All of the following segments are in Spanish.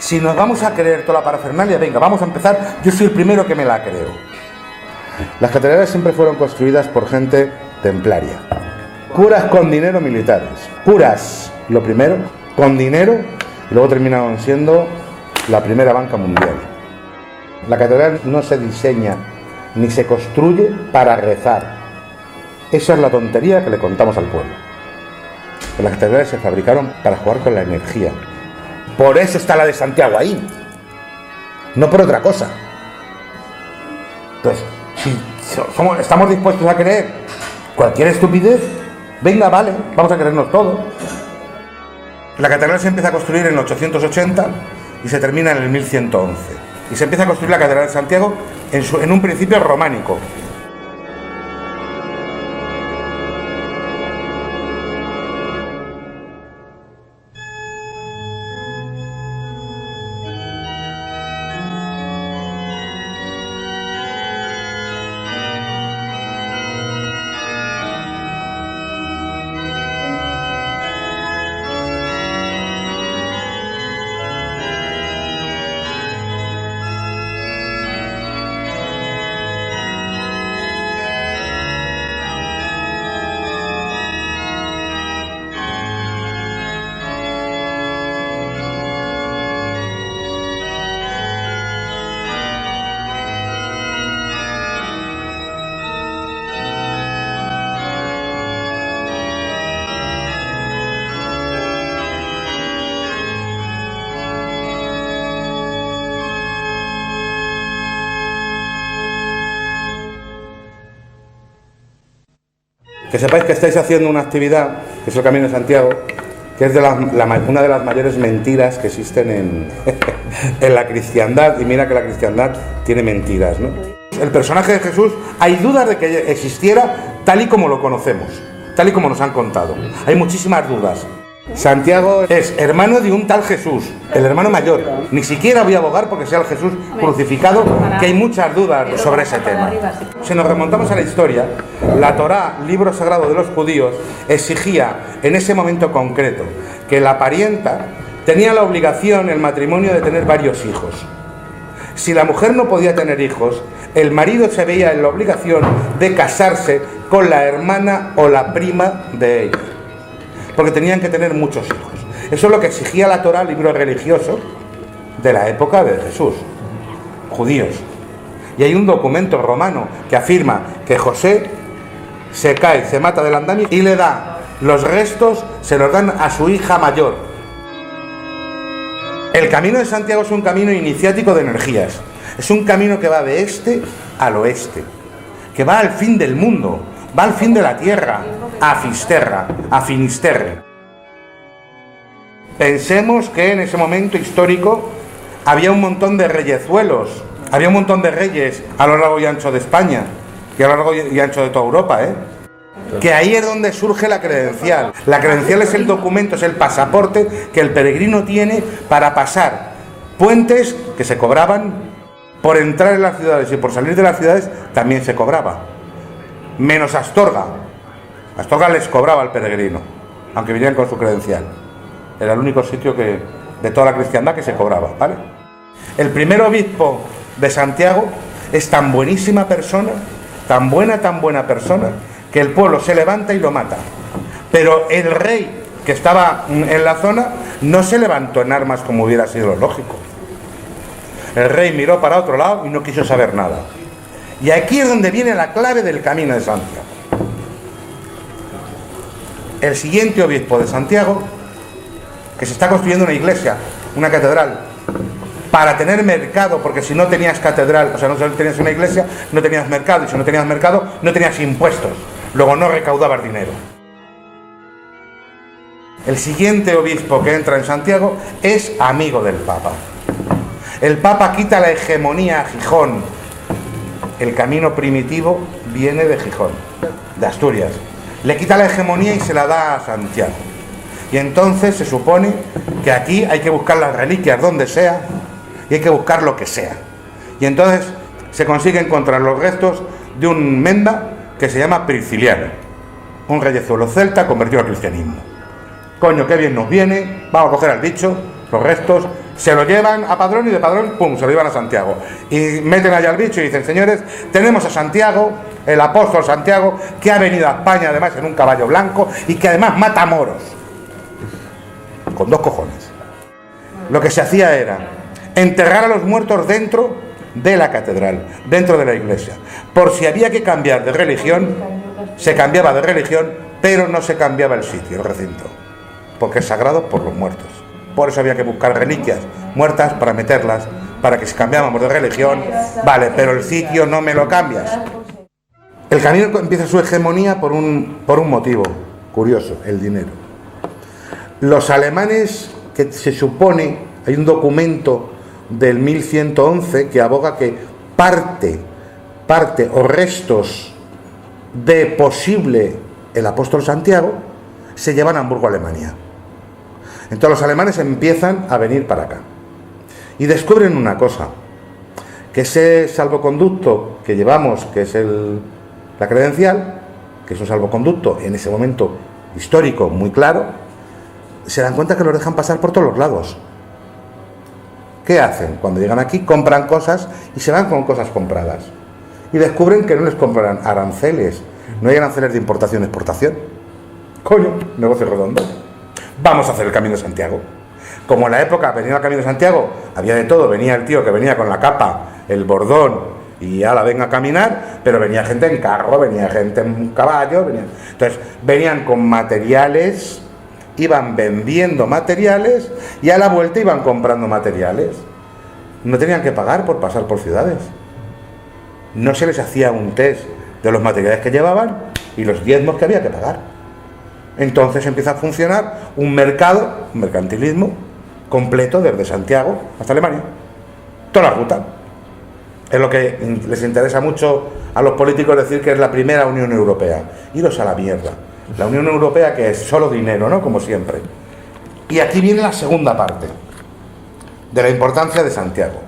Si nos vamos a creer toda la parafernalia, venga, vamos a empezar, yo soy el primero que me la creo. Las catedrales siempre fueron construidas por gente templaria. Curas con dinero, militares. Curas, lo primero, con dinero, y luego terminaron siendo la primera banca mundial. La catedral no se diseña ni se construye para rezar. Esa es la tontería que le contamos al pueblo. Las catedrales se fabricaron para jugar con la energía. Por eso está la de Santiago ahí, no por otra cosa. Entonces, si estamos dispuestos a creer cualquier estupidez, venga, vale, vamos a creernos todo. La catedral se empieza a construir en el 880 y se termina en el 1111. Y se empieza a construir la catedral de Santiago en un principio románico. Que sepáis que estáis haciendo una actividad, que es el Camino de Santiago, que es una de las mayores mentiras que existen en la cristiandad, y mira que la cristiandad tiene mentiras, ¿no? El personaje de Jesús, hay dudas de que existiera tal y como lo conocemos, tal y como nos han contado. Hay muchísimas dudas. Santiago es hermano de un tal Jesús, el hermano mayor. Ni siquiera voy a abogar porque sea el Jesús crucificado, que hay muchas dudas sobre ese tema. Si nos remontamos a la historia, la Torá, libro sagrado de los judíos, exigía en ese momento concreto que la parienta tenía la obligación, el matrimonio, de tener varios hijos. Si la mujer no podía tener hijos, el marido se veía en la obligación de casarse con la hermana o la prima de ella, porque tenían que tener muchos hijos. Eso es lo que exigía la Torá, libro religioso de la época de Jesús, judíos. Y hay un documento romano que afirma que José se cae, se mata del andamio y le da los restos, se los dan a su hija mayor. El Camino de Santiago es un camino iniciático de energías. Es un camino que va de este al oeste, que va al fin del mundo, va al fin de la tierra, a Fisterra, a Finisterre. Pensemos que en ese momento histórico había un montón de reyezuelos, había un montón de reyes a lo largo y ancho de España, y a lo largo y ancho de toda Europa, que ahí es donde surge la credencial. La credencial es el documento, es el pasaporte que el peregrino tiene para pasar puentes que se cobraban por entrar en las ciudades, y por salir de las ciudades también se cobraba, menos Astorga. Astorga les cobraba al peregrino, aunque vinieran con su credencial. Era el único sitio de toda la cristiandad que se cobraba, ¿vale? El primer obispo de Santiago es tan buenísima persona, tan buena persona, que el pueblo se levanta y lo mata. Pero el rey que estaba en la zona no se levantó en armas como hubiera sido lo lógico. El rey miró para otro lado y no quiso saber nada. Y aquí es donde viene la clave del Camino de Santiago. El siguiente obispo de Santiago, que se está construyendo una iglesia, una catedral, para tener mercado, porque si no tenías catedral, o sea, no tenías una iglesia, no tenías mercado, y si no tenías mercado, no tenías impuestos, luego no recaudabas dinero. El siguiente obispo que entra en Santiago es amigo del Papa. El Papa quita la hegemonía a Gijón. El camino primitivo viene de Gijón, de Asturias. Le quita la hegemonía y se la da a Santiago. Y entonces se supone que aquí hay que buscar las reliquias donde sea, y hay que buscar lo que sea. Y entonces se consigue encontrar los restos de un menda que se llama Prisciliano, un reyezuelo celta convertido al cristianismo. Coño, qué bien nos viene, vamos a coger al bicho, los restos, se lo llevan a Padrón y de Padrón, pum, se lo llevan a Santiago. Y meten allá al bicho y dicen, señores, tenemos a Santiago, el apóstol Santiago, que ha venido a España además en un caballo blanco y que además mata moros. Con 2 cojones. Lo que se hacía era enterrar a los muertos dentro de la catedral, dentro de la iglesia. Por si había que cambiar de religión, se cambiaba de religión, pero no se cambiaba el sitio, el recinto, porque es sagrado por los muertos. Por eso había que buscar reliquias muertas para meterlas, para que si cambiábamos de religión, vale, pero el sitio no me lo cambias. El camino empieza su hegemonía por un motivo curioso, el dinero. Los alemanes, que se supone, hay un documento del 1111 que aboga que parte o restos de posible el apóstol Santiago se llevan a Hamburgo, Alemania. Entonces los alemanes empiezan a venir para acá y descubren una cosa, que ese salvoconducto que llevamos, que es la credencial, que es un salvoconducto en ese momento histórico muy claro, se dan cuenta que los dejan pasar por todos los lados. ¿Qué hacen? Cuando llegan aquí compran cosas y se van con cosas compradas y descubren que no les compran aranceles, no hay aranceles de importación-exportación. Coño, negocio redondo. Vamos a hacer el Camino de Santiago. Como en la época venía el Camino de Santiago, había de todo, venía el tío que venía con la capa, el bordón y ala, venga a caminar, pero venía gente en carro, venía gente en caballo, entonces venían con materiales, iban vendiendo materiales y a la vuelta iban comprando materiales. No tenían que pagar por pasar por ciudades. No se les hacía un test de los materiales que llevaban y los diezmos que había que pagar. Entonces empieza a funcionar un mercado, un mercantilismo completo desde Santiago hasta Alemania. Toda la ruta. Es lo que les interesa mucho a los políticos decir que es la primera Unión Europea. Iros a la mierda. La Unión Europea, que es solo dinero, ¿no? Como siempre. Y aquí viene la segunda parte de la importancia de Santiago.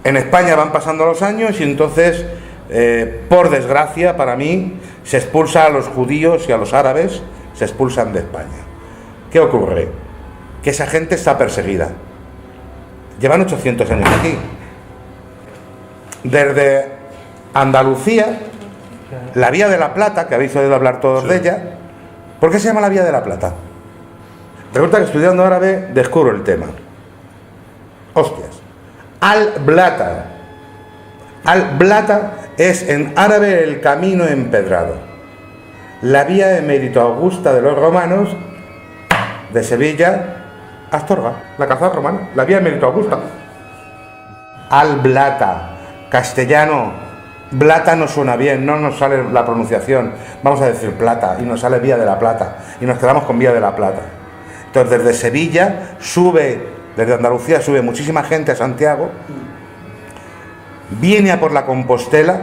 En España van pasando los años y entonces, por desgracia para mí, se expulsa a los judíos y a los árabes, se expulsan de España. ¿Qué ocurre? Que esa gente está perseguida. Llevan 800 años aquí. Desde Andalucía, la Vía de la Plata, que habéis oído hablar todos de ella. ¿Por qué se llama la Vía de la Plata? Resulta que estudiando árabe descubro el tema. Hostias. Al-Blata. Al-Blata es en árabe el camino empedrado. La vía emérito augusta de los romanos, de Sevilla a Astorga, la calzada romana, la vía emérito augusta. Al-Blata. Castellano, Blata no suena bien, no nos sale la pronunciación, vamos a decir Plata, y nos sale Vía de la Plata, y nos quedamos con Vía de la Plata. Entonces desde Sevilla desde Andalucía sube muchísima gente a Santiago, viene a por la Compostela.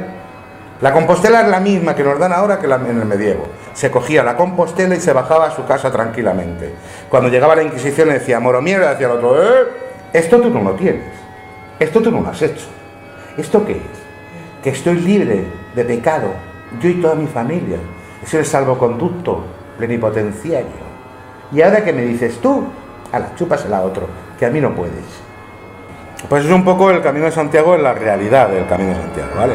La Compostela es la misma que nos dan ahora que en el medievo. Se cogía la Compostela y se bajaba a su casa tranquilamente. Cuando llegaba la Inquisición le decía, moro mierda, decía el otro, esto tú no lo tienes, esto tú no lo has hecho. ¿Esto qué es? Que estoy libre de pecado, yo y toda mi familia. Es el salvoconducto plenipotenciario. Y ahora que me dices tú, ala, chúpasela a otro, que a mí no puedes. Pues es un poco el Camino de Santiago en la realidad del Camino de Santiago, ¿vale?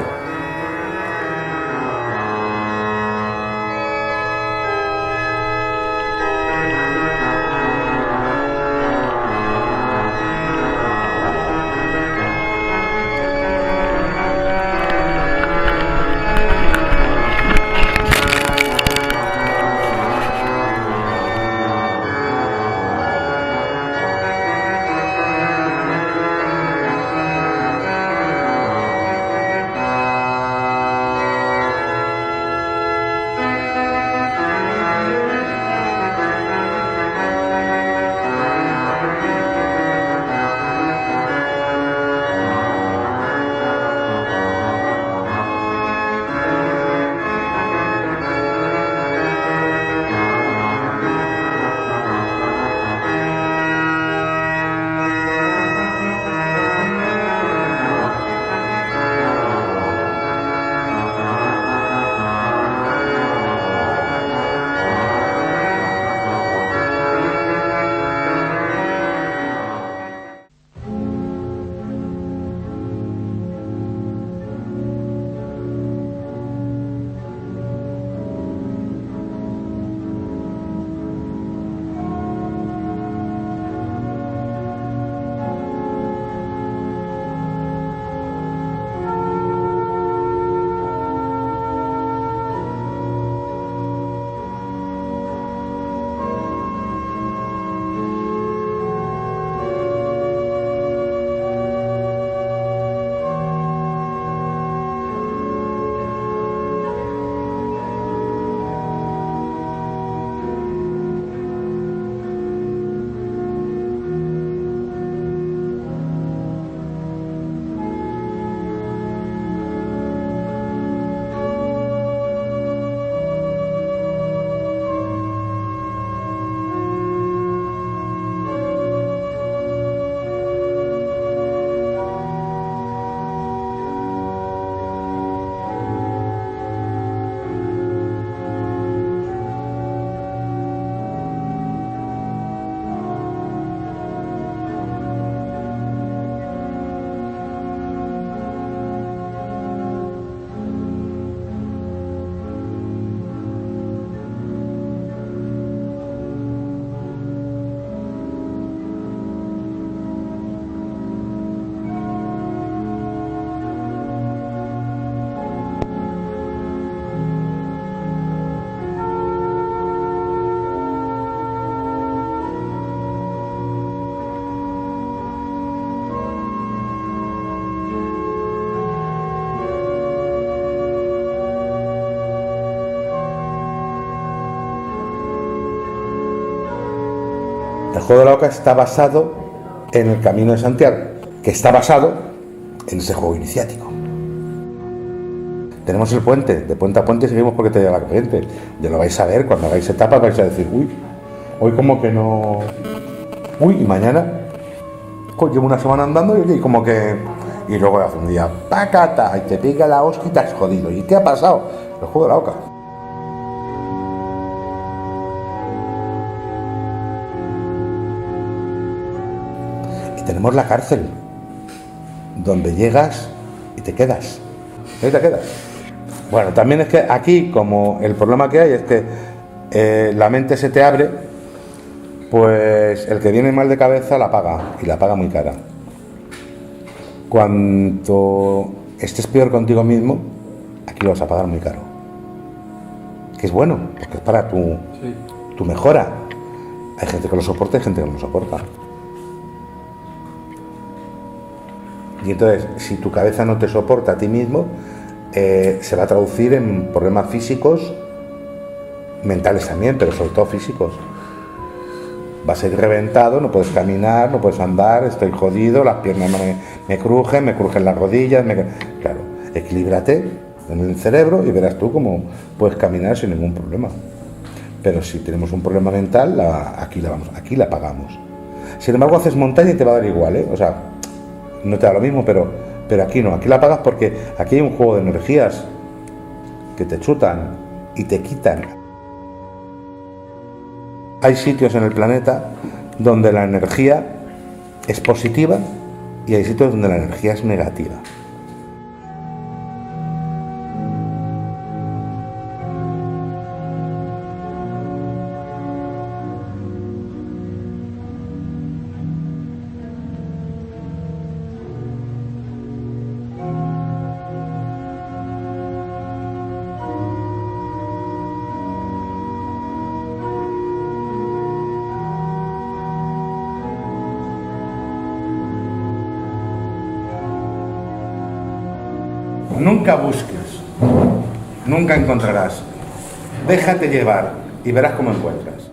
El juego de la oca está basado en el Camino de Santiago, que está basado en ese juego iniciático. Tenemos el puente, de puente a puente seguimos porque te llega la corriente. Ya lo vais a ver, cuando hagáis etapas vais a decir, uy, hoy como que no... Uy, y mañana llevo una semana andando y como que... Y luego hace un día, ¡pacata! Y te pica la hostia y te has jodido. ¿Y qué ha pasado? El juego de la oca. Y tenemos la cárcel, donde llegas y te quedas. Ahí te quedas. Bueno, también es que aquí, como el problema que hay es que la mente se te abre, pues el que viene mal de cabeza la paga, y la paga muy cara. Cuanto estés peor contigo mismo, aquí lo vas a pagar muy caro. Que es bueno, porque es para tu mejora. Hay gente que lo soporta y gente que no lo soporta. Y entonces, si tu cabeza no te soporta a ti mismo, se va a traducir en problemas físicos, mentales también, pero sobre todo físicos. Vas a ir reventado, no puedes caminar, no puedes andar, estoy jodido, las piernas me crujen las rodillas. Claro, equilíbrate en el cerebro y verás tú cómo puedes caminar sin ningún problema. Pero si tenemos un problema mental, aquí la pagamos. Sin embargo, haces montaña y te va a dar igual, ¿eh? O sea, no te da lo mismo, pero aquí no, aquí la pagas porque aquí hay un juego de energías que te chutan y te quitan. Hay sitios en el planeta donde la energía es positiva y hay sitios donde la energía es negativa. Nunca busques, nunca encontrarás. Déjate llevar y verás cómo encuentras.